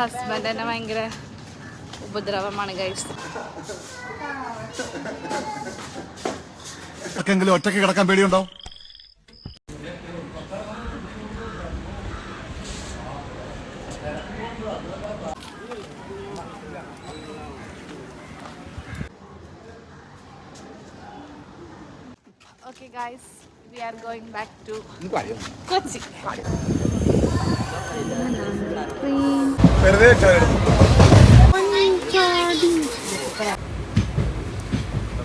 Husband തന്നെ ഭയങ്കര ഉപദ്രവമാണ് guys. ഒറ്റയ്ക്ക് കിടക്കാൻ പേടിയുണ്ടോ? Okay guys, we are going back to Kochi.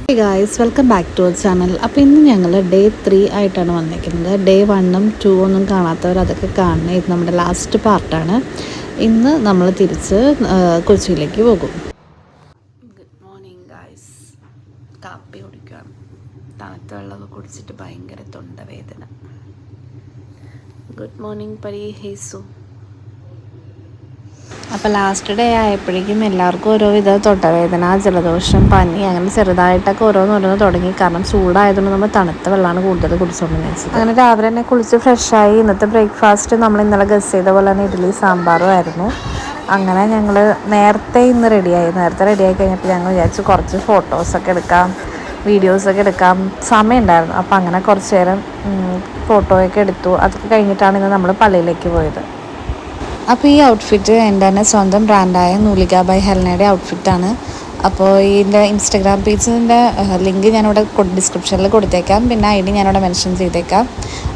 Hey guys, welcome back to our channel. അപ്പോൾ ഇന്ന് ഞങ്ങൾ ഡേ 3 ആയിട്ടാണ് വന്നിരിക്കുന്നത്. ഡേ 1ഉം 2 ഒന്നും കാണാത്തവർ അതൊക്കെ കാണണം. ഇത് നമ്മുടെ ലാസ്റ്റ് പാർട്ടാണ്. ഇന്ന് നമ്മൾ തിരിച്ച് കൊച്ചിയിലേക്ക് പോകും. Good morning guys. കാപ്പി കുടിക്കുകയാണ്. തണുത്ത വെള്ളമൊക്കെ കുടിച്ചിട്ട് ഭയങ്കര തൊണ്ടവേദന. ഗുഡ് മോർണിംഗ് പരി ഹേസു. അപ്പോൾ ലാസ്റ്റ് ഡേ ആയപ്പോഴേക്കും എല്ലാവർക്കും ഓരോ വിധ തൊണ്ടവേദന, ജലദോഷം, പനി അങ്ങനെ ചെറുതായിട്ടൊക്കെ ഓരോന്നോരോന്ന് തുടങ്ങി. കാരണം ചൂടായതുകൊണ്ട് നമ്മൾ തണുത്ത വെള്ളമാണ് കൂടുതൽ കുടിച്ചുകൊണ്ടെന്ന് വെച്ചത്. അങ്ങനെ രാവിലെ തന്നെ കുളിച്ച് ഫ്രഷായി. ഇന്നത്തെ ബ്രേക്ക്ഫാസ്റ്റ് നമ്മൾ ഇന്നലെ ഗസ് ചെയ്ത പോലെ തന്നെ ഇഡ്ഡലി സാമ്പാറും ആയിരുന്നു. അങ്ങനെ ഞങ്ങൾ നേരത്തെ ഇന്ന് റെഡിയായി കഴിഞ്ഞപ്പോൾ ഞങ്ങൾ വിചാരിച്ചു കുറച്ച് ഫോട്ടോസൊക്കെ എടുക്കാം, വീഡിയോസൊക്കെ എടുക്കാം. സമയം ഉണ്ടായിരുന്നു. അപ്പോൾ അങ്ങനെ കുറച്ച് നേരം ഫോട്ടോയൊക്കെ എടുത്തു. അതൊക്കെ കഴിഞ്ഞിട്ടാണ് ഇന്ന് നമ്മൾ പള്ളിയിലേക്ക് പോയത്. അപ്പോൾ ഈ ഔട്ട്ഫിറ്റ് എൻ്റെ തന്നെ സ്വന്തം ബ്രാൻഡായ നൂലിക ബൈ ഹെലനയുടെ ഔട്ട്ഫിറ്റാണ്. അപ്പോൾ ഇതിൻ്റെ ഇൻസ്റ്റഗ്രാം പേജിൻ്റെ ലിങ്ക് ഞാനിവിടെ ഡിസ്ക്രിപ്ഷനിൽ കൊടുത്തേക്കാം. പിന്നെ ID ഞാനിവിടെ മെൻഷൻ ചെയ്തേക്കാം.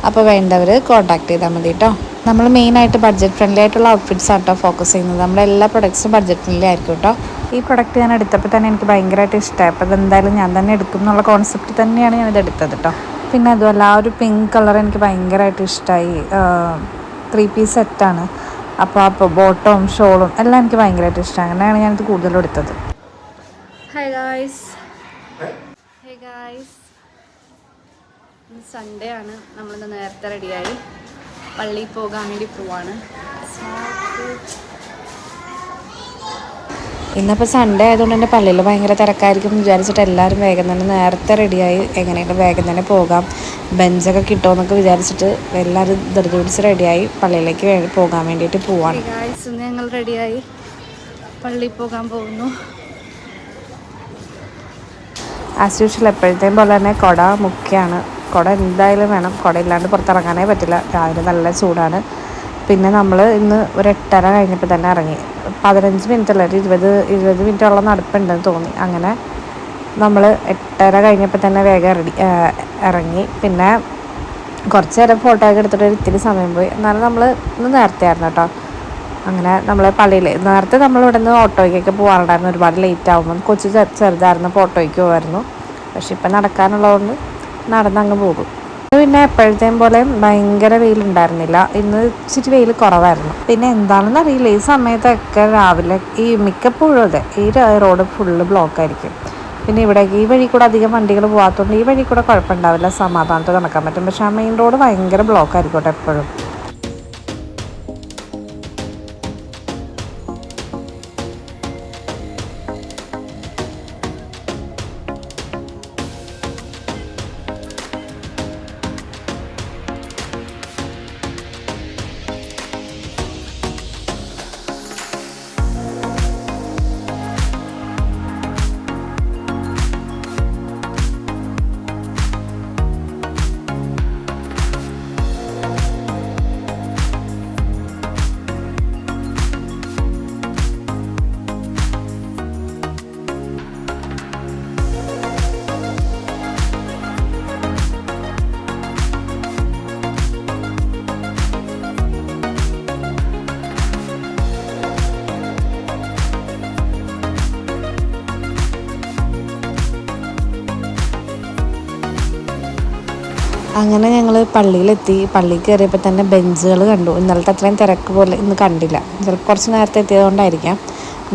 അപ്പോൾ വേണ്ടവർ കോൺടാക്ട് ചെയ്താൽ മതി കേട്ടോ. നമ്മൾ മെയിനായിട്ട് ബഡ്ജറ്റ് ഫ്രണ്ട്ലി ആയിട്ടുള്ള ഔട്ട്ഫിറ്റ്സ് ആട്ടോ ഫോക്കസ് ചെയ്യുന്നത്. നമ്മുടെ എല്ലാ പ്രൊഡക്ട്സും ബഡ്ജറ്റ് ഫ്രണ്ട്ലി ആയിരിക്കും കേട്ടോ. ഈ പ്രൊഡക്റ്റ് ഞാൻ എടുത്തപ്പോൾ തന്നെ എനിക്ക് ഭയങ്കരമായിട്ട് ഇഷ്ടമായി. അപ്പോൾ അതെന്തായാലും ഞാൻ തന്നെ എടുക്കും എന്നുള്ള കോൺസെപ്റ്റ് തന്നെയാണ് ഞാനിത് എടുത്തത് കേട്ടോ. പിന്നെ അതുമല്ല ആ ഒരു പിങ്ക് കളർ എനിക്ക് ഭയങ്കരമായിട്ട് ഇഷ്ടമായി. 3 പീസ് സെറ്റാണ്. അപ്പോൾ ബോട്ടവും ഷോളും എല്ലാം എനിക്ക് ഭയങ്കരമായിട്ട് ഇഷ്ടമാണ്. അങ്ങനെയാണ് ഞാനിത് കൂടുതലും എടുത്തത്. Hi guys. ഇന്ന് സൺഡേ ആണ്. നമ്മളിന്ന് നേരത്തെ റെഡിയായി പള്ളിയിൽ പോകാൻ വേണ്ടി പോവാണ്. ഇന്നിപ്പോൾ സൺഡേ ആയതുകൊണ്ട് തന്നെ പള്ളിയിൽ ഭയങ്കര തിരക്കായിരിക്കും വിചാരിച്ചിട്ട് എല്ലാവരും വേഗം തന്നെ നേരത്തെ റെഡിയായി. എങ്ങനെയാണ് വേഗം തന്നെ പോകാം, ബെഞ്ചൊക്കെ കിട്ടുമെന്നൊക്കെ വിചാരിച്ചിട്ട് എല്ലാവരും ധൃതി പിടിച്ച് റെഡിയായി പള്ളിയിലേക്ക് പോകാൻ വേണ്ടിയിട്ട് പോവാണ്. ഇന്ന് ഞങ്ങൾ റെഡിയായി പള്ളിയിൽ പോകാൻ പോകുന്നു. ആസ് യൂഷ്വൽ എപ്പോഴത്തെയും പോലെ തന്നെ കുട മുഖ്യമാണ്. കുട എന്തായാലും വേണം. കുട ഇല്ലാണ്ട് പുറത്തിറങ്ങാനേ പറ്റില്ല. രാവിലെ നല്ല ചൂടാണ്. പിന്നെ നമ്മൾ ഇന്ന് ഒരു 8:30 കഴിഞ്ഞപ്പോൾ തന്നെ ഇറങ്ങി. 15 മിനിറ്റ് അല്ല, ഒരു 20 മിനിറ്റോളം നടപ്പുണ്ടെന്ന് തോന്നി. അങ്ങനെ നമ്മൾ 8:30 കഴിഞ്ഞപ്പോൾ തന്നെ വേഗം ഇറങ്ങി. പിന്നെ കുറച്ച് നേരം ഫോട്ടോ ഒക്കെ എടുത്തിട്ട് ഇത്തിരി സമയം പോയി. എന്നാലും നമ്മൾ ഇന്ന് നേരത്തെ ആയിരുന്നു കേട്ടോ. അങ്ങനെ നമ്മൾ പള്ളിയിൽ നേരത്തെ നമ്മളിവിടെ നിന്ന് ഓട്ടോയ്ക്കൊക്കെ പോകാറുണ്ടായിരുന്നു. ഒരുപാട് ലേറ്റ് ആകുമ്പോൾ കൊച്ചു ചെറുതായിരുന്നു, ഓട്ടോയ്ക്ക് പോകുമായിരുന്നു. പക്ഷെ ഇപ്പം നടക്കാനുള്ളതുകൊണ്ട് നടന്നങ്ങ് പോകും. പിന്നെ എപ്പോഴത്തെയും പോലെ ഭയങ്കര വെയിലുണ്ടായിരുന്നില്ല. ഇന്ന് ഇച്ചിരി വെയിൽ കുറവായിരുന്നു. പിന്നെ എന്താണെന്ന് അറിയില്ല, ഈ സമയത്തൊക്കെ രാവിലെ ഈ മിക്കപ്പോഴും അതെ ഈ റോഡ് ഫുള്ള് ബ്ലോക്കായിരിക്കും. പിന്നെ ഇവിടേക്ക് ഈ വഴി കൂടെ അധികം വണ്ടികൾ പോകാത്തതുകൊണ്ട് ഈ വഴി കൂടെ കുഴപ്പമുണ്ടാവില്ല, സമാധാനത്തോടെ നടക്കാൻ പറ്റും. പക്ഷേ ആ മെയിൻ റോഡ് ഭയങ്കര ബ്ലോക്കായിരിക്കട്ടെ എപ്പോഴും. അങ്ങനെ ഞങ്ങൾ പള്ളിയിലെത്തി. പള്ളിയിൽ കയറിയപ്പോൾ തന്നെ ബെഞ്ചുകൾ കണ്ടു. ഇന്നലത്തെ അത്രയും തിരക്ക് പോലെ ഇന്ന് കണ്ടില്ല. ചിലപ്പോൾ കുറച്ച് നേരത്തെ എത്തിയതുകൊണ്ടായിരിക്കാം.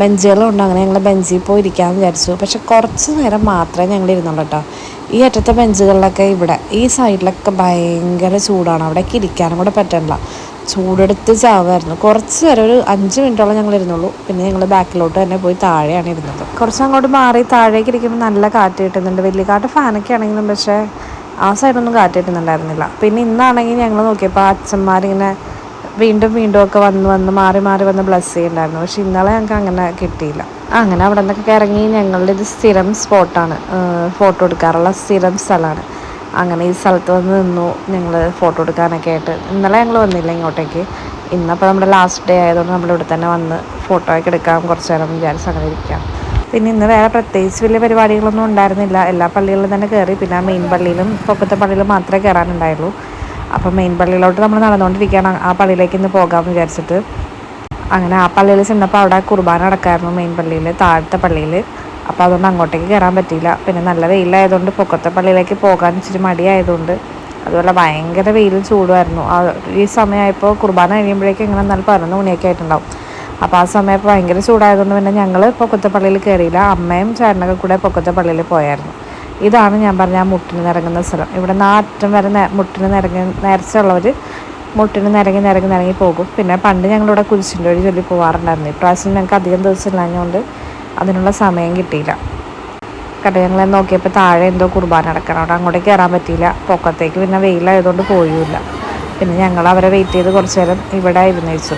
ബെഞ്ചുകളുണ്ട്. അങ്ങനെ ഞങ്ങൾ ബെഞ്ചിൽ പോയി ഇരിക്കാമെന്ന് വിചാരിച്ചു. പക്ഷെ കുറച്ച് നേരം മാത്രമേ ഞങ്ങൾ ഇരുന്നുള്ളൂ കേട്ടോ. ഈ അറ്റത്തെ ബെഞ്ചുകളിലൊക്കെ ഇവിടെ ഈ സൈഡിലൊക്കെ ഭയങ്കര ചൂടാണ്. അവിടേക്ക് ഇരിക്കാനും കൂടെ പറ്റണില്ല. ചൂടെടുത്ത് ചാവായിരുന്നു. കുറച്ച് നേരം ഒരു 5 മിനിറ്റോളം ഞങ്ങൾ ഇരുന്നുള്ളൂ. പിന്നെ ഞങ്ങൾ ബാക്കിലോട്ട് തന്നെ പോയി താഴെയാണ് ഇരുന്നത്. കുറച്ച് അങ്ങോട്ട് മാറി താഴേക്ക് ഇരിക്കുമ്പോൾ നല്ല കാറ്റ് കിട്ടുന്നുണ്ട്. വലിയ കാറ്റ് ഫാനൊക്കെ ആണെങ്കിലും പക്ഷേ ആ സൈഡൊന്നും കാറ്റ് കിട്ടുന്നുണ്ടായിരുന്നില്ല. പിന്നെ ഇന്നാണെങ്കിൽ ഞങ്ങൾ നോക്കിയപ്പോൾ അച്ഛന്മാരിങ്ങനെ വീണ്ടും വീണ്ടും ഒക്കെ വന്ന് മാറി മാറി വന്ന് ബ്ലസ് ചെയ്യുന്നുണ്ടായിരുന്നു. പക്ഷെ ഇന്നലെ ഞങ്ങൾക്ക് അങ്ങനെ കിട്ടിയില്ല. അങ്ങനെ അവിടെ നിന്നൊക്കെ ഇറങ്ങി ഞങ്ങളുടെ ഇത് സ്ഥിരം സ്പോട്ടാണ്, ഫോട്ടോ എടുക്കാറുള്ള സ്ഥിരം സ്ഥലമാണ്. അങ്ങനെ ഈ സ്ഥലത്ത് വന്ന് നിന്നു ഞങ്ങൾ ഫോട്ടോ എടുക്കാനൊക്കെ ആയിട്ട്. ഇന്നലെ ഞങ്ങൾ വന്നില്ല ഇങ്ങോട്ടേക്ക്. ഇന്നപ്പോൾ നമ്മുടെ ലാസ്റ്റ് ഡേ ആയതുകൊണ്ട് നമ്മളിവിടെ തന്നെ വന്ന് ഫോട്ടോ ഒക്കെ എടുക്കാം കുറച്ച് നേരം വിചാരിച്ച് അങ്ങനെ ഇരിക്കാം. പിന്നെ ഇന്ന് വേറെ പ്രത്യേകിച്ച് വലിയ പരിപാടികളൊന്നും ഉണ്ടായിരുന്നില്ല. എല്ലാ പള്ളികളിലും തന്നെ കയറി. പിന്നെ മെയിൻ പള്ളിയിലും പൊക്കത്തെ പള്ളിയിലും മാത്രമേ കയറാനുണ്ടായുള്ളൂ. അപ്പോൾ മെയിൻ പള്ളിയിലോട്ട് നമ്മൾ നടന്നുകൊണ്ടിരിക്കുകയാണ്, ആ പള്ളിയിലേക്ക് ഇന്ന് പോകാമെന്ന് വിചാരിച്ചിട്ട്. അങ്ങനെ ആ പള്ളിയിൽ ചെന്നപ്പോൾ അവിടെ കുർബാന നടക്കായിരുന്നു മെയിൻ പള്ളിയിൽ, താഴത്തെ പള്ളിയിൽ. അപ്പോൾ അതുകൊണ്ട് അങ്ങോട്ടേക്ക് കയറാൻ പറ്റിയില്ല. പിന്നെ നല്ല വെയിലായതുകൊണ്ട് പൊക്കത്തെ പള്ളിയിലേക്ക് പോകാൻ ഇച്ചിരി മടിയായതുകൊണ്ട്, അതുപോലെ ഭയങ്കര വെയിലും ചൂടുമായിരുന്നു. ഈ സമയമായപ്പോൾ കുർബാന കഴിയുമ്പോഴേക്കും ഇങ്ങനെ നല്ല 11 മണിയൊക്കെ ആയിട്ടുണ്ടാവും. അപ്പോൾ ആ സമയത്ത് ഭയങ്കര ചൂടായതുകൊണ്ട് പിന്നെ ഞങ്ങൾ പൊക്കത്തെ പള്ളിയിൽ കയറിയില്ല. അമ്മയും ചേട്ടനൊക്കെ കൂടെ പൊക്കത്തെ പള്ളിയിൽ പോയായിരുന്നു. ഇതാണ് ഞാൻ പറഞ്ഞ ആ മുട്ടിന് നിരങ്ങുന്ന സ്ഥലം. ഇവിടെ നിന്ന് അറ്റം വരെ മുട്ടിന് നേർച്ചയുള്ളവർ മുട്ടിന് നിരങ്ങി പോകും. പിന്നെ പണ്ട് ഞങ്ങളിവിടെ കുരിശിൻ്റെ വഴി ചൊല്ലി പോകാറുണ്ടായിരുന്നു. ഇപ്രാവശ്യം ഞങ്ങൾക്ക് അധികം ദിവസം ഇല്ലാഞ്ഞുകൊണ്ട് അതിനുള്ള സമയം കിട്ടിയില്ല. ഞങ്ങളെ നോക്കിയപ്പോൾ താഴെ എന്തോ കുർബാന നടക്കണം, അവിടെ അങ്ങോട്ടേക്ക് കയറാൻ പറ്റിയില്ല. പൊക്കത്തേക്ക് പിന്നെ വെയിലായതുകൊണ്ട് പോയില്ല. പിന്നെ ഞങ്ങൾ അവരെ വെയിറ്റ് ചെയ്ത് കുറച്ച് നേരം ഇവിടെ ഇരുന്നേച്ചു.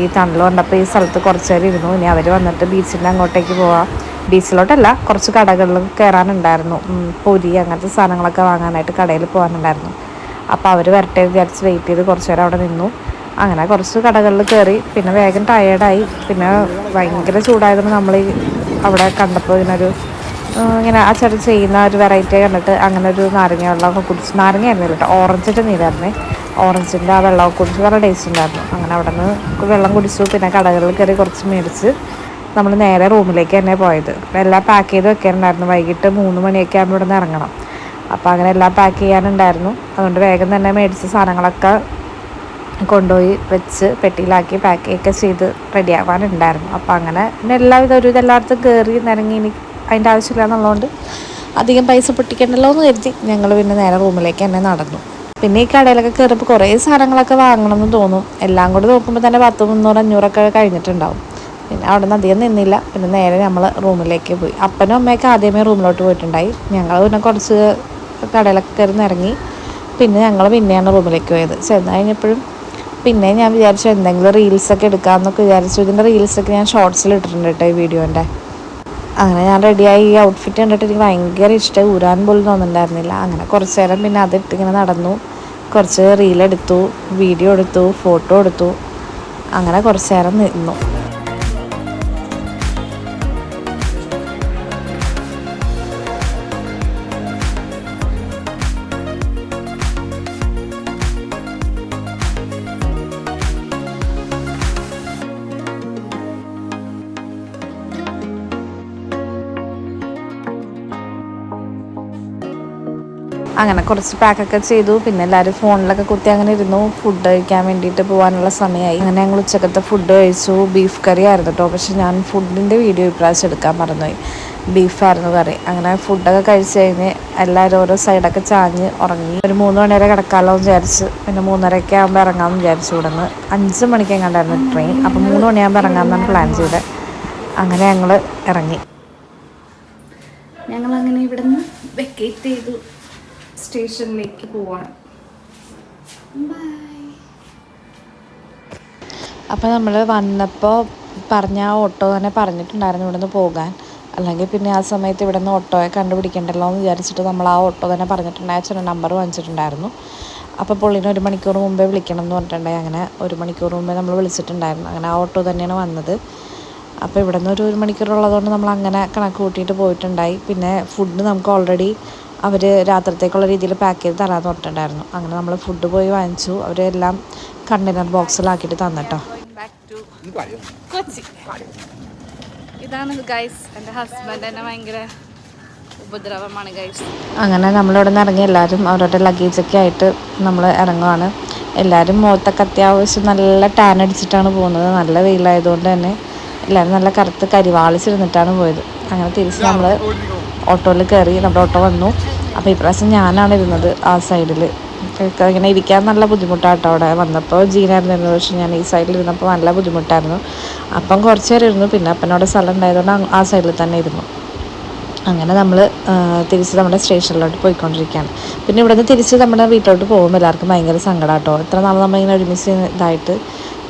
ഈ തണൽ കണ്ടപ്പോൾ ഈ സ്ഥലത്ത് കുറച്ച് നേരം ഇരുന്നു. ഇനി അവർ വന്നിട്ട് ബീച്ചിൻ്റെ അങ്ങോട്ടേക്ക് പോവാം. ബീച്ചിലോട്ടല്ല, കുറച്ച് കടകളിൽ കയറാനുണ്ടായിരുന്നു. പൊരി അങ്ങനത്തെ സാധനങ്ങളൊക്കെ വാങ്ങാനായിട്ട് കടയിൽ പോകാനുണ്ടായിരുന്നു. അപ്പോൾ അവർ വരട്ടെ വിചാരിച്ച് വെയിറ്റ് ചെയ്ത് കുറച്ച് നേരം അവിടെ നിന്നു. അങ്ങനെ കുറച്ച് കടകളിൽ കയറി. പിന്നെ വേഗം ടയേർഡായി. പിന്നെ ഭയങ്കര ചൂടായതുകൊണ്ട് നമ്മൾ അവിടെ കണ്ടപ്പോൾ ഇങ്ങനെ ആ ചേട്ടൻ ചെയ്യുന്ന ഒരു വെറൈറ്റി കണ്ടിട്ട് അങ്ങനെ ഒരു നാരങ്ങ വെള്ളമൊക്കെ കുടിച്ച്, നാരങ്ങ ആയിരുന്നില്ല കേട്ടോ, ഓറഞ്ചിൻ്റെ നീരായിരുന്നേ. ഓറഞ്ചിൻ്റെ ആ വെള്ളമൊക്കെ കുടിച്ച് നല്ല ടേസ്റ്റ് ഉണ്ടായിരുന്നു. അങ്ങനെ അവിടെ നിന്ന് വെള്ളം കുടിച്ചു. പിന്നെ കടകളിൽ കയറി കുറച്ച് മേടിച്ച് നമ്മൾ നേരെ റൂമിലേക്ക് തന്നെ പോയത്. എല്ലാം പാക്ക് ചെയ്ത് വെക്കാനുണ്ടായിരുന്നു. വൈകിട്ട് 3 മണിയൊക്കെ ആകുമ്പോൾ ഇവിടെ നിന്ന് ഇറങ്ങണം. അപ്പോൾ അങ്ങനെ എല്ലാം പാക്ക് ചെയ്യാനുണ്ടായിരുന്നു. അതുകൊണ്ട് വേഗം തന്നെ മേടിച്ച സാധനങ്ങളൊക്കെ കൊണ്ടുപോയി വെച്ച് പെട്ടിയിലാക്കി പാക്കൊക്കെ ചെയ്ത് റെഡിയാവാനുണ്ടായിരുന്നു. അപ്പോൾ അങ്ങനെ പിന്നെ ഇതെല്ലായിടത്തും കയറി നിരങ്ങി ഇനി അതിൻ്റെ ആവശ്യമില്ല എന്നുള്ളതുകൊണ്ട് അധികം പൈസ പൊട്ടിക്കണ്ടല്ലോ എന്ന് കരുതി ഞങ്ങൾ പിന്നെ നേരെ റൂമിലേക്ക് തന്നെ നടന്നു. പിന്നെ ഈ കടയിലൊക്കെ കയറിയപ്പോൾ കുറേ സാധനങ്ങളൊക്കെ വാങ്ങണമെന്ന് തോന്നും. എല്ലാം കൂടി നോക്കുമ്പോൾ തന്നെ 10, 300, 500 കഴിഞ്ഞിട്ടുണ്ടാവും. പിന്നെ അവിടെ നിന്ന് അധികം നിന്നില്ല. പിന്നെ നേരെ നമ്മൾ റൂമിലേക്ക് പോയി. അപ്പനും അമ്മയൊക്കെ ആദ്യമേ റൂമിലോട്ട് പോയിട്ടുണ്ടായി. ഞങ്ങൾ പിന്നെ കുറച്ച് കടയിലൊക്കെ കയറി ഇറങ്ങി. പിന്നെ ഞങ്ങൾ പിന്നെയാണ് റൂമിലേക്ക് പോയത്. ചെന്ന് കഴിഞ്ഞപ്പോഴും പിന്നെ ഞാൻ വിചാരിച്ചു എന്തെങ്കിലും റീൽസൊക്കെ എടുക്കാമെന്നൊക്കെ വിചാരിച്ചു. ഇതിൻ്റെ റീൽസൊക്കെ ഞാൻ ഷോർട്സിൽ ഇട്ടിട്ടുണ്ട് കേട്ടോ, ഈ വീഡിയോൻ്റെ. അങ്ങനെ ഞാൻ റെഡിയായി. ഈ ഔട്ട്ഫിറ്റ് കണ്ടിട്ട് എനിക്ക് ഭയങ്കര ഇഷ്ടമായി, ഊരാൻ പോലും തോന്നുന്നുണ്ടായിരുന്നില്ല. അങ്ങനെ കുറച്ച് നേരം പിന്നെ അതിട്ട് ഇങ്ങനെ നടന്നു. കുറച്ച് റീലെടുത്തു, വീഡിയോ എടുത്തു, ഫോട്ടോ എടുത്തു. അങ്ങനെ കുറച്ച് നേരം നിന്നു. അങ്ങനെ കുറച്ച് പാക്കൊക്കെ ചെയ്തു. പിന്നെ എല്ലാവരും ഫോണിലൊക്കെ കുത്തി അങ്ങനെ ഇരുന്നു. ഫുഡ് കഴിക്കാൻ വേണ്ടിയിട്ട് പോകാനുള്ള സമയമായി. അങ്ങനെ ഞങ്ങൾ ഉച്ചക്കത്തെ ഫുഡ് കഴിച്ചു. ബീഫ് കറി ആയിരുന്നു കേട്ടോ. പക്ഷെ ഞാൻ ഫുഡിൻ്റെ വീഡിയോ ഇപ്രാവശ്യം എടുക്കാൻ മറന്നുപോയി. ബീഫായിരുന്നു കറി. അങ്ങനെ ഫുഡൊക്കെ കഴിച്ച് കഴിഞ്ഞ് എല്ലാവരും ഓരോ സൈഡൊക്കെ ചാഞ്ഞ് ഉറങ്ങി. ഒരു 3 മണി വരെ കിടക്കാമല്ലോ എന്ന് വിചാരിച്ച് പിന്നെ 3:30 ആകുമ്പോൾ ഇറങ്ങാമെന്ന് വിചാരിച്ചു. ഇവിടെ നിന്ന് 5 മണിക്ക് എങ്ങാണ്ടായിരുന്നു ട്രെയിൻ. അപ്പോൾ 3 മണിയാകുമ്പോൾ ഇറങ്ങാമെന്നാണ് പ്ലാൻ ചെയ്തത്. അങ്ങനെ ഞങ്ങൾ ഇറങ്ങി. ഞങ്ങളങ്ങനെ ഇവിടെ നിന്ന് വെക്കേറ്റ് ചെയ്തു. സ്റ്റേഷനിലേക്ക് പോവാണ്. അപ്പോൾ നമ്മൾ വന്നപ്പോൾ പറഞ്ഞ ആ ഓട്ടോ തന്നെ പറഞ്ഞിട്ടുണ്ടായിരുന്നു ഇവിടെ നിന്ന് പോകാൻ. അല്ലെങ്കിൽ പിന്നെ ആ സമയത്ത് ഇവിടെ നിന്ന് ഓട്ടോയെ കണ്ടുപിടിക്കണ്ടല്ലോ എന്ന് വിചാരിച്ചിട്ട് നമ്മൾ ആ ഓട്ടോ തന്നെ പറഞ്ഞിട്ടുണ്ടായ ചില നമ്പർ വാങ്ങിച്ചിട്ടുണ്ടായിരുന്നു. അപ്പോൾ പുള്ളിനെ 1 മണിക്കൂർ മുമ്പേ വിളിക്കണം എന്ന് പറഞ്ഞിട്ടുണ്ടായി. അങ്ങനെ 1 മണിക്കൂർ മുമ്പേ നമ്മൾ വിളിച്ചിട്ടുണ്ടായിരുന്നു. അങ്ങനെ ആ ഓട്ടോ തന്നെയാണ് വന്നത്. അപ്പോൾ ഇവിടെ നിന്ന് ഒരു 1 മണിക്കൂറുള്ളതുകൊണ്ട് നമ്മൾ അങ്ങനെ കണക്ക് കൂട്ടിയിട്ട് പോയിട്ടുണ്ടായി. പിന്നെ ഫുഡ് നമുക്ക് ഓൾറെഡി അവർ രാത്രിത്തേക്കുള്ള രീതിയിൽ പാക്ക് ചെയ്ത് തരാമെന്ന് പറഞ്ഞിട്ടുണ്ടായിരുന്നു. അങ്ങനെ നമ്മൾ ഫുഡ് പോയി വാങ്ങിച്ചു. അവരെല്ലാം കണ്ടെയ്നർ ബോക്സിലാക്കിയിട്ട് തന്നിട്ടോ. ഇതാണ് ഗൈസ് എൻ്റെ ഹസ്ബൻഡ്. എന്നെ ഭയങ്കര ഉപദ്രവമാണ് ഗൈസ്. അങ്ങനെ നമ്മളിവിടെ നിന്ന് ഇറങ്ങി എല്ലാവരും അവരുടെ ലഗേജൊക്കെ ആയിട്ട് നമ്മൾ ഇറങ്ങുവാണ്. എല്ലാവരും മുഖത്തൊക്കെ അത്യാവശ്യം നല്ല ടാൻ അടിച്ചിട്ടാണ് പോകുന്നത്. നല്ല വെയിലായതുകൊണ്ട് തന്നെ എല്ലാവരും നല്ല കറുത്ത് കരിവാളിച്ചിരുന്നിട്ടാണ് പോയത്. അങ്ങനെ തിരിച്ച് നമ്മൾ ഓട്ടോയിൽ കയറി. നമ്മുടെ ഓട്ടോ വന്നു. അപ്പോൾ ഇപ്രാവശ്യം ഞാനാണ് ഇരുന്നത് ആ സൈഡിൽ. ഇങ്ങനെ ഇരിക്കാൻ നല്ല ബുദ്ധിമുട്ടാട്ടോ. അവിടെ വന്നപ്പോൾ ജീനായിരുന്നു ഇരുന്നത്. പക്ഷേ ഞാൻ ഈ സൈഡിൽ ഇരുന്നപ്പോൾ നല്ല ബുദ്ധിമുട്ടായിരുന്നു. അപ്പം കുറച്ച് നേരം ഇരുന്നു. പിന്നെ അപ്പനോട് സ്ഥലം ഉണ്ടായതുകൊണ്ട് ആ സൈഡിൽ തന്നെ ഇരുന്നു. അങ്ങനെ നമ്മൾ തിരിച്ച് നമ്മുടെ സ്റ്റേഷനിലോട്ട് പോയിക്കൊണ്ടിരിക്കുകയാണ്. പിന്നെ ഇവിടുന്ന് തിരിച്ച് നമ്മുടെ വീട്ടിലോട്ട് പോകുമ്പോൾ എല്ലാവർക്കും ഭയങ്കര സങ്കടം കേട്ടോ. ഇത്ര നാൾ നമ്മളിങ്ങനെ ഒരുമിച്ച് ഇതായിട്ട്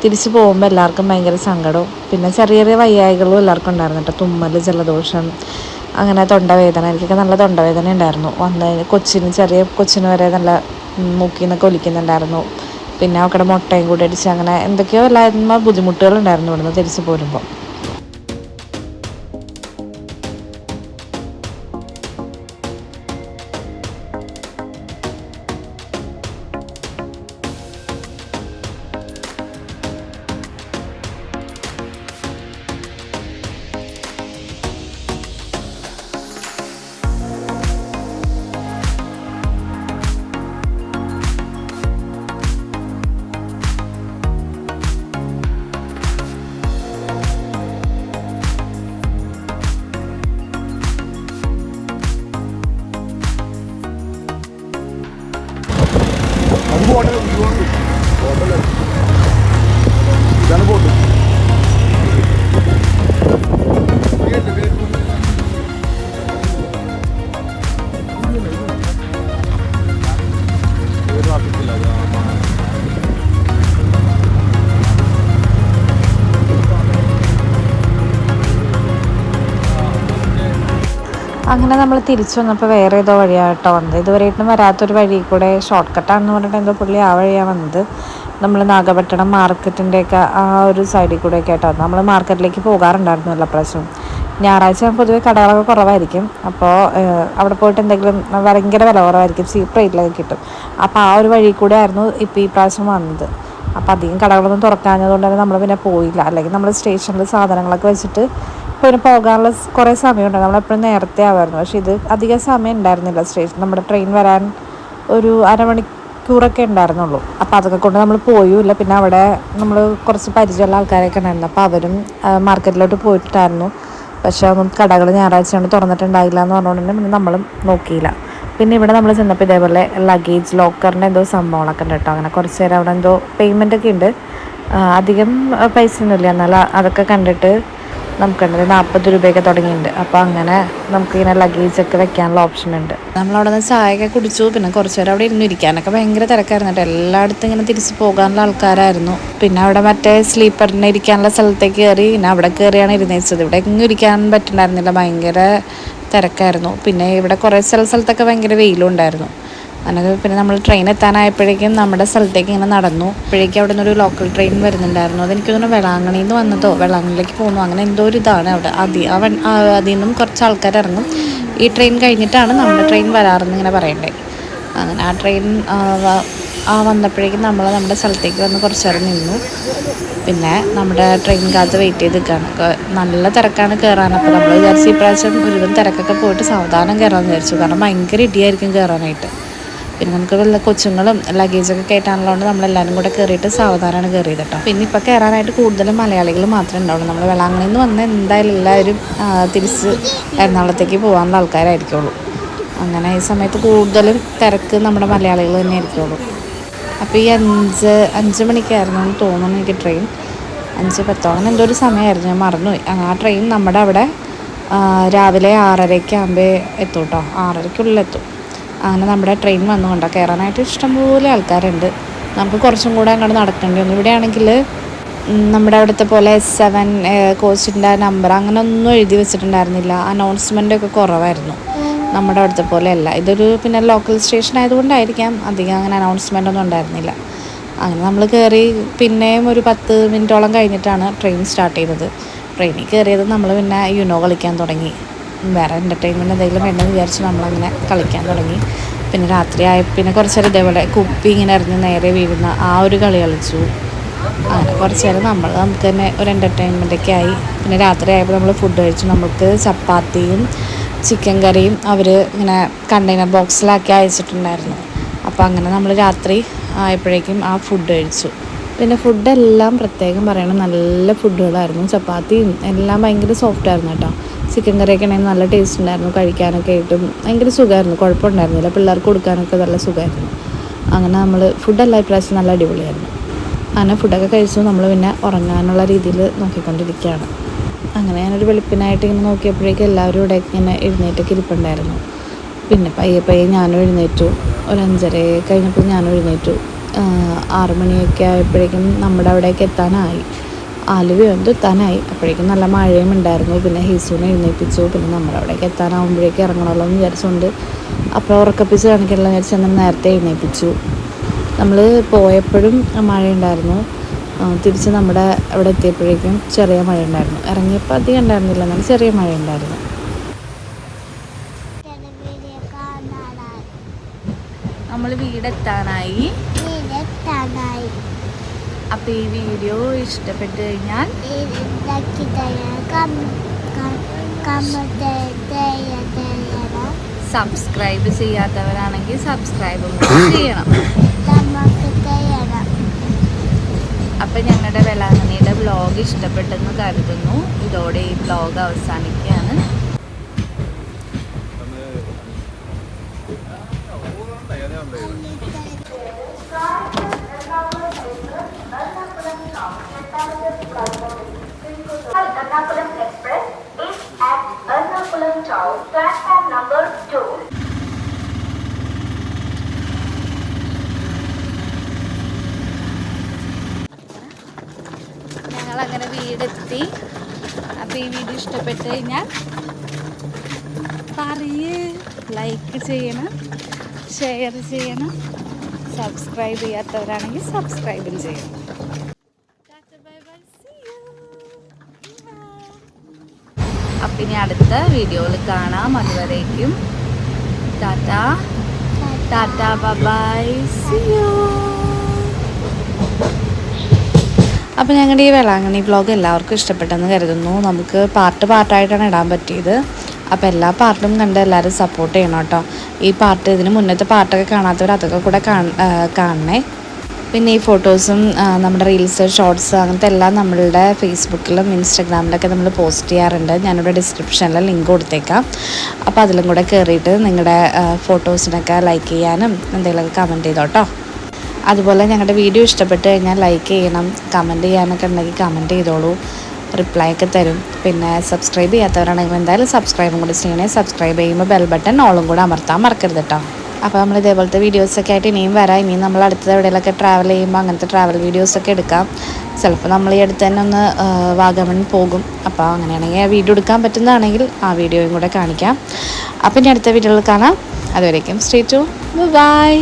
തിരിച്ച് പോകുമ്പോൾ എല്ലാവർക്കും ഭയങ്കര സങ്കടവും പിന്നെ ചെറിയ ചെറിയ വയ്യായികളും എല്ലാവർക്കും ഉണ്ടായിരുന്നു കേട്ടോ. തുമ്മൽ, ജലദോഷം, അങ്ങനെ തൊണ്ടവേദന. എനിക്കൊക്കെ നല്ല തൊണ്ടവേദന ഉണ്ടായിരുന്നു. ചെറിയ കൊച്ചിന് വരെ നല്ല മൂക്കിൽ നിന്നൊക്കെ ഒലിക്കുന്നുണ്ടായിരുന്നു. പിന്നെ അവക്കടെ മുട്ടയും കൂടി അടിച്ച് അങ്ങനെ എന്തൊക്കെയോ എല്ലാവരും ബുദ്ധിമുട്ടുകളുണ്ടായിരുന്നു ഇവിടുന്ന് തിരിച്ച് പോരുമ്പോൾ. അങ്ങനെ നമ്മൾ തിരിച്ചു വന്നപ്പോൾ വേറെ ഏതോ വഴിയായിട്ടോ വന്നത്. ഇതുവരെയായിട്ടും വരാത്തൊരു വഴി കൂടെ ഷോർട്ട് കട്ടാണെന്ന് പറഞ്ഞിട്ട് എന്തോ പുള്ളി ആ വഴിയാണ് വന്നത്. നമ്മൾ നാഗപട്ടണം മാർക്കറ്റിൻ്റെയൊക്കെ ആ ഒരു സൈഡിൽ കൂടെയൊക്കെ ആയിട്ടോ വന്നത്. നമ്മൾ മാർക്കറ്റിലേക്ക് പോകാറുണ്ടായിരുന്നു എല്ലാ പ്രാവശ്യവും. ഞായറാഴ്ച പൊതുവെ കടകളൊക്കെ കുറവായിരിക്കും. അപ്പോൾ അവിടെ പോയിട്ട് എന്തെങ്കിലും ഭയങ്കര വില കുറവായിരിക്കും, ചീപ്പ് റേറ്റിലൊക്കെ കിട്ടും. അപ്പോൾ ആ ഒരു വഴി കൂടെ ആയിരുന്നു ഇപ്പോൾ ഈ പ്രാവശ്യം വന്നത്. അപ്പോൾ അധികം കടകളൊന്നും തുറക്കാഞ്ഞതുകൊണ്ട് തന്നെ നമ്മൾ പിന്നെ പോയില്ല. അല്ലെങ്കിൽ നമ്മൾ സ്റ്റേഷനിൽ സാധനങ്ങളൊക്കെ വെച്ചിട്ട് പിന്നെ പോകാനുള്ള കുറേ സമയമുണ്ട്. നമ്മളെപ്പോഴും നേരത്തെ ആവായിരുന്നു. പക്ഷേ ഇത് അധികം സമയം ഉണ്ടായിരുന്നില്ല. നമ്മുടെ ട്രെയിൻ വരാൻ ഒരു അരമണിക്കൂറൊക്കെ ഉണ്ടായിരുന്നുള്ളൂ. അപ്പോൾ അതൊക്കെ കൊണ്ട് നമ്മൾ പോയുമില്ല. പിന്നെ അവിടെ നമ്മൾ കുറച്ച് പരിചയമുള്ള ആൾക്കാരൊക്കെ ഉണ്ടായിരുന്നു. അപ്പോൾ അവരും മാർക്കറ്റിലോട്ട് പോയിട്ടായിരുന്നു. പക്ഷേ ഒന്നും കടകൾ ഞായറാഴ്ച കൊണ്ട് തുറന്നിട്ടുണ്ടായില്ല എന്ന് പറഞ്ഞുകൊണ്ട് പിന്നെ നമ്മളും നോക്കിയില്ല. പിന്നെ ഇവിടെ നമ്മൾ ചെന്നപ്പോൾ ഇതേപോലെ ലഗേജ് ലോക്കറിൻ്റെ എന്തോ സംഭവങ്ങളൊക്കെ ഉണ്ട് കേട്ടോ. അങ്ങനെ കുറച്ച് നേരം അവിടെ എന്തോ പേയ്മെൻ്റ് ഒക്കെ ഉണ്ട്. അധികം പൈസ ഒന്നുമില്ല. എന്നാൽ അതൊക്കെ കണ്ടിട്ട് നമുക്കുണ്ട് 40 രൂപയൊക്കെ തുടങ്ങിയിട്ടുണ്ട്. അപ്പോൾ അങ്ങനെ നമുക്കിങ്ങനെ ലഗേജൊക്കെ വെക്കാനുള്ള ഓപ്ഷൻ ഉണ്ട്. നമ്മളവിടെ നിന്ന് ചായയൊക്കെ കുടിച്ചു. പിന്നെ കുറച്ച് നേരം അവിടെ ഇരുന്നിരിക്കാനൊക്കെ ഭയങ്കര തിരക്കായിരുന്നു കേട്ടോ. എല്ലായിടത്തും ഇങ്ങനെ തിരിച്ച് പോകാനുള്ള ആൾക്കാരായിരുന്നു. പിന്നെ അവിടെ മറ്റേ സ്ലീപ്പറിന് ഇരിക്കാനുള്ള സ്ഥലത്തേക്ക് കയറി. പിന്നെ അവിടെ കയറിയാണ് ഇരുന്നേച്ചത്. ഇവിടെ എങ്ങും ഇരിക്കാൻ പറ്റുന്നുണ്ടായിരുന്നില്ല, ഭയങ്കര തിരക്കായിരുന്നു. പിന്നെ ഇവിടെ കുറേ സ്ഥലത്തൊക്കെ ഭയങ്കര വെയിലും ഉണ്ടായിരുന്നു. അങ്ങനെ പിന്നെ നമ്മൾ ട്രെയിൻ എത്താനായപ്പോഴേക്കും നമ്മുടെ സ്ഥലത്തേക്ക് ഇങ്ങനെ നടന്നു. അപ്പോഴേക്കും അവിടെ നിന്നൊരു ലോക്കൽ ട്രെയിൻ വരുന്നുണ്ടായിരുന്നു. അതെനിക്ക് തോന്നുന്നു വെളാങ്കണ്ണിയിൽ നിന്ന് വന്നതോ വെളാങ്കണ്ണിലേക്ക് പോകുന്നു, അങ്ങനെ എന്തോ ഒരു ഇതാണ് അവിടെ. അതിൽ നിന്നും കുറച്ച് ആൾക്കാർ ഇറങ്ങും. ഈ ട്രെയിൻ കഴിഞ്ഞിട്ടാണ് നമ്മുടെ ട്രെയിൻ വരാറെന്ന് ഇങ്ങനെ പറയണ്ടേ. അങ്ങനെ ആ ട്രെയിൻ വന്നപ്പോഴേക്കും നമ്മൾ നമ്മുടെ സ്ഥലത്തേക്ക് വന്ന് കുറച്ച് നേരം നിന്നു. പിന്നെ നമ്മുടെ ട്രെയിൻ കാത്ത് വെയിറ്റ് ചെയ്ത് നിൽക്കുകയാണ്. നല്ല തിരക്കാണ് കയറാൻ. അപ്പോൾ നമ്മൾ വിചാരിച്ച് ഈ പ്രാവശ്യം ഒരുവിധം തിരക്കൊക്കെ പോയിട്ട് സാവധാനം കയറാമെന്ന് വിചാരിച്ചു. കാരണം ഭയങ്കര ഇടിയായിരിക്കും കയറാനായിട്ട്. പിന്നെ നമുക്ക് വല്ല കൊച്ചുങ്ങളും ലഗേജൊക്കെ കയറ്റാനുള്ളതുകൊണ്ട് നമ്മളെല്ലാവരും കൂടെ കയറിയിട്ട് സാവധാനമാണ് കയറിയത് കേട്ടോ. പിന്നെ ഇപ്പോൾ കയറാനായിട്ട് കൂടുതലും മലയാളികൾ മാത്രമേ ഉണ്ടാവുള്ളൂ. നമ്മൾ വെളാങ്കണ്ണിയിൽ നിന്ന് വന്ന് എന്തായാലും എല്ലാവരും തിരിച്ച് എറണാകുളത്തേക്ക് പോകാനുള്ള ആൾക്കാരായിരിക്കുള്ളൂ. അങ്ങനെ ഈ സമയത്ത് കൂടുതലും തിരക്ക് നമ്മുടെ മലയാളികൾ തന്നെ ആയിരിക്കുള്ളൂ. അപ്പോൾ ഈ 5 മണിക്കായിരുന്നു എന്ന് തോന്നുന്നു എനിക്ക് ട്രെയിൻ. 5:10 അങ്ങനെ എന്തോ ഒരു സമയമായിരുന്നു, ഞാൻ മറന്നുപോയി. ആ ട്രെയിൻ നമ്മുടെ അവിടെ രാവിലെ 6:30 ആകുമ്പോൾ എത്തും കേട്ടോ. 6:30 എത്തും. അങ്ങനെ നമ്മുടെ ട്രെയിൻ വന്നുകൊണ്ടോ കയറാനായിട്ട് ഇഷ്ടംപോലെ ആൾക്കാരുണ്ട്. നമുക്ക് കുറച്ചും കൂടെ അങ്ങോട്ട് നടക്കേണ്ടി വന്നു. ഇവിടെയാണെങ്കിൽ നമ്മുടെ അവിടുത്തെ പോലെ S7 കോച്ചിൻ്റെ നമ്പർ അങ്ങനെ ഒന്നും എഴുതി വെച്ചിട്ടുണ്ടായിരുന്നില്ല. അനൗൺസ്മെൻ്റൊക്കെ കുറവായിരുന്നു. നമ്മുടെ അവിടുത്തെ പോലെ അല്ല. ഇതൊരു പിന്നെ ലോക്കൽ സ്റ്റേഷൻ ആയതുകൊണ്ടായിരിക്കാം അധികം അങ്ങനെ അനൗൺസ്മെൻ്റ് ഒന്നും ഉണ്ടായിരുന്നില്ല. അങ്ങനെ നമ്മൾ കയറി. പിന്നെയും ഒരു 10 മിനിറ്റോളം കഴിഞ്ഞിട്ടാണ് ട്രെയിൻ സ്റ്റാർട്ട് ചെയ്തത്. ട്രെയിനിൽ കയറിയത് നമ്മൾ പിന്നെ യുനോ കളിക്കാൻ തുടങ്ങി. വേറെ എൻ്റർടൈൻമെൻറ്റ് എന്തെങ്കിലും വേണമെന്ന് വിചാരിച്ച് നമ്മളങ്ങനെ കളിക്കാൻ തുടങ്ങി. പിന്നെ രാത്രിയായ പിന്നെ കുറച്ച് നേരം ഇതേപോലെ കുപ്പി ഇങ്ങനെ എറിഞ്ഞ് നേരെ വീഴുന്ന ആ ഒരു കളി കളിച്ചു. അങ്ങനെ കുറച്ച് നേരം നമുക്ക് തന്നെ ഒരു എൻ്റർടൈൻമെൻറ്റൊക്കെ ആയി. പിന്നെ രാത്രി ആയപ്പോൾ നമ്മൾ ഫുഡ് കഴിച്ചു. നമുക്ക് ചപ്പാത്തിയും ചിക്കൻ കറിയും അവർ ഇങ്ങനെ കണ്ടെയ്നർ ബോക്സിലാക്കി അയച്ചിട്ടുണ്ടായിരുന്നു. അപ്പോൾ അങ്ങനെ നമ്മൾ രാത്രി ആയപ്പോഴേക്കും ആ ഫുഡ് കഴിച്ചു. പിന്നെ ഫുഡെല്ലാം പ്രത്യേകം പറയണം, നല്ല ഫുഡുകളായിരുന്നു. ചപ്പാത്തിയും എല്ലാം ഭയങ്കര സോഫ്റ്റ് ആയിരുന്നു കേട്ടോ. ചിക്കൻ കറിയൊക്കെ ആണെങ്കിൽ നല്ല ടേസ്റ്റ് ഉണ്ടായിരുന്നു. കഴിക്കാനൊക്കെ ആയിട്ടും ഭയങ്കര സുഖമായിരുന്നു, കുഴപ്പമുണ്ടായിരുന്നില്ല. പിള്ളേർക്ക് കൊടുക്കാനൊക്കെ നല്ല സുഖമായിരുന്നു. അങ്ങനെ നമ്മൾ ഫുഡെല്ലാം ഇപ്രാവശ്യം നല്ല അടിപൊളിയായിരുന്നു. അങ്ങനെ ഫുഡൊക്കെ കഴിച്ചു. നമ്മൾ പിന്നെ ഉറങ്ങാനുള്ള രീതിയിൽ നോക്കിക്കൊണ്ടിരിക്കുകയാണ്. അങ്ങനെ ഞാനൊരു വെളുപ്പിനായിട്ട് ഇങ്ങനെ നോക്കിയപ്പോഴേക്കും എല്ലാവരും ഇവിടെ ഇങ്ങനെ എഴുന്നേറ്റൊക്കെ ഇരിപ്പുണ്ടായിരുന്നു. പിന്നെ പയ്യെ ഞാനും എഴുന്നേറ്റു. ഒരു 5:30 കഴിഞ്ഞപ്പോൾ ഞാനും എഴുന്നേറ്റു. 6 മണിയൊക്കെ ആയപ്പോഴേക്കും നമ്മുടെ അവിടേക്ക് എത്താനായി. ആലുവ എത്താനായി. അപ്പോഴേക്കും നല്ല മഴയും ഉണ്ടായിരുന്നു. പിന്നെ ഹീസുവിനെ എഴുന്നേൽപ്പിച്ചു. പിന്നെ നമ്മുടെ അവിടേക്ക് എത്താനാവുമ്പോഴേക്കും ഇറങ്ങണമല്ലോ എന്ന് വിചാരിച്ചുകൊണ്ട് അപ്പോൾ ഉറക്കപ്പിച്ച് കാണിക്കണമെന്ന് വിചാരിച്ച് എന്നാൽ നേരത്തെ എഴുന്നേൽപ്പിച്ചു. നമ്മൾ പോയപ്പോഴും മഴ ഉണ്ടായിരുന്നു. തിരിച്ച് നമ്മുടെ അവിടെ എത്തിയപ്പോഴേക്കും ചെറിയ മഴ ഉണ്ടായിരുന്നു. ഇറങ്ങിയപ്പോൾ അധികം ഉണ്ടായിരുന്നില്ല, എന്നാലും ചെറിയ മഴ ഉണ്ടായിരുന്നു. നമ്മൾ വീടെത്താനായി. അപ്പോൾ ഈ വീഡിയോ ഇഷ്ടപ്പെട്ട് കഴിഞ്ഞാൽ സബ്സ്ക്രൈബ് ചെയ്യാത്തവരാണെങ്കിൽ സബ്സ്ക്രൈബ് ചെയ്യണം. അപ്പം ഞങ്ങളുടെ വേളാങ്കണ്ണിയുടെ വ്ളോഗ് ഇഷ്ടപ്പെട്ടെന്ന് കരുതുന്നു. ഇതോടെ ഈ വ്ളോഗ് അവസാനിക്കുകയാണ്. Ernakulam Express is at Ernakulam Town, platform number 2. ഞങ്ങളങ്ങനെ വീടെത്തി. അപ്പോൾ ഈ വീഡിയോ ഇഷ്ടപ്പെട്ട് കഴിഞ്ഞാൽ ലൈക്ക് ചെയ്യണം, ഷെയർ ചെയ്യണം, സബ്സ്ക്രൈബ് ചെയ്യാത്തവരാണെങ്കിൽ സബ്സ്ക്രൈബും ചെയ്യണം. അപ്പം ഇനി അടുത്ത വീഡിയോയിൽ കാണാം. അതുവരേക്കും tata tata bye see you. അപ്പോൾ ഞങ്ങളുടെ ഈ വേളാങ്കണ്ണി വ്ളോഗ് എല്ലാവർക്കും ഇഷ്ടപ്പെട്ടെന്ന് കരുതുന്നു. നമുക്ക് പാർട്ടായിട്ടാണ് ഇടാൻ പറ്റിയത്. അപ്പോൾ എല്ലാ പാർട്ടും കണ്ട് എല്ലാവരും സപ്പോർട്ട് ചെയ്യണം കേട്ടോ. ഈ പാർട്ട് ഇതിന് മുന്നത്തെ പാർട്ടൊക്കെ കാണാത്തവർ അതൊക്കെ കൂടെ കാണണേ. പിന്നെ ഈ ഫോട്ടോസും നമ്മുടെ റീൽസ്, ഷോർട്സ് അങ്ങനത്തെ എല്ലാം നമ്മളുടെ ഫേസ്ബുക്കിലും ഇൻസ്റ്റാഗ്രാമിലൊക്കെ നമ്മൾ പോസ്റ്റ് ചെയ്യാറുണ്ട്. ഞാനിവിടെ ഡിസ്ക്രിപ്ഷനിൽ ലിങ്ക് കൊടുത്തേക്കാം. അപ്പോൾ അതിലും കൂടെ കയറിയിട്ട് നിങ്ങളുടെ ഫോട്ടോസിനൊക്കെ ലൈക്ക് ചെയ്യാനും എന്തെങ്കിലുമൊക്കെ കമൻറ്റ് ചെയ്തോട്ടോ. അതുപോലെ ഞങ്ങളുടെ വീഡിയോ ഇഷ്ടപ്പെട്ട് കഴിഞ്ഞാൽ ലൈക്ക് ചെയ്യണം, കമൻറ്റ് ചെയ്യാനൊക്കെ ഉണ്ടെങ്കിൽ കമൻറ്റ് ചെയ്തോളൂ, റിപ്ലൈ ഒക്കെ തരും. പിന്നെ സബ്സ്ക്രൈബ് ചെയ്യാത്തവരാണെങ്കിൽ എന്തായാലും സബ്സ്ക്രൈബും കൂടി ചെയ്യണേ. സബ്സ്ക്രൈബ് ചെയ്യുമ്പോൾ ബെൽ ബട്ടൺ ഓളും കൂടെ അമർത്താൻ മറക്കരുത് കേട്ടോ. അപ്പോൾ നമ്മൾ ഇതേപോലത്തെ വീഡിയോസൊക്കെ ആയിട്ട് ഇനിയും വരാം. ഇനിയും നമ്മൾ അടുത്തത് എവിടെയെങ്കിലൊക്കെ ട്രാവൽ ചെയ്യുമ്പോൾ അങ്ങനത്തെ ട്രാവൽ വീഡിയോസൊക്കെ എടുക്കാം. ചിലപ്പോൾ നമ്മൾ ഈ അടുത്ത് തന്നെ ഒന്ന് വാഗമൺ പോകും. അപ്പോൾ അങ്ങനെയാണെങ്കിൽ ആ വീഡിയോ എടുക്കാൻ പറ്റുന്നതാണെങ്കിൽ ആ വീഡിയോയും കൂടെ കാണിക്കാം. അപ്പോൾ ഇനി അടുത്ത വീഡിയോയിൽ കാണാം. അതുവരേക്കും സ്റ്റേ ട്യൂൺ. ബൈ.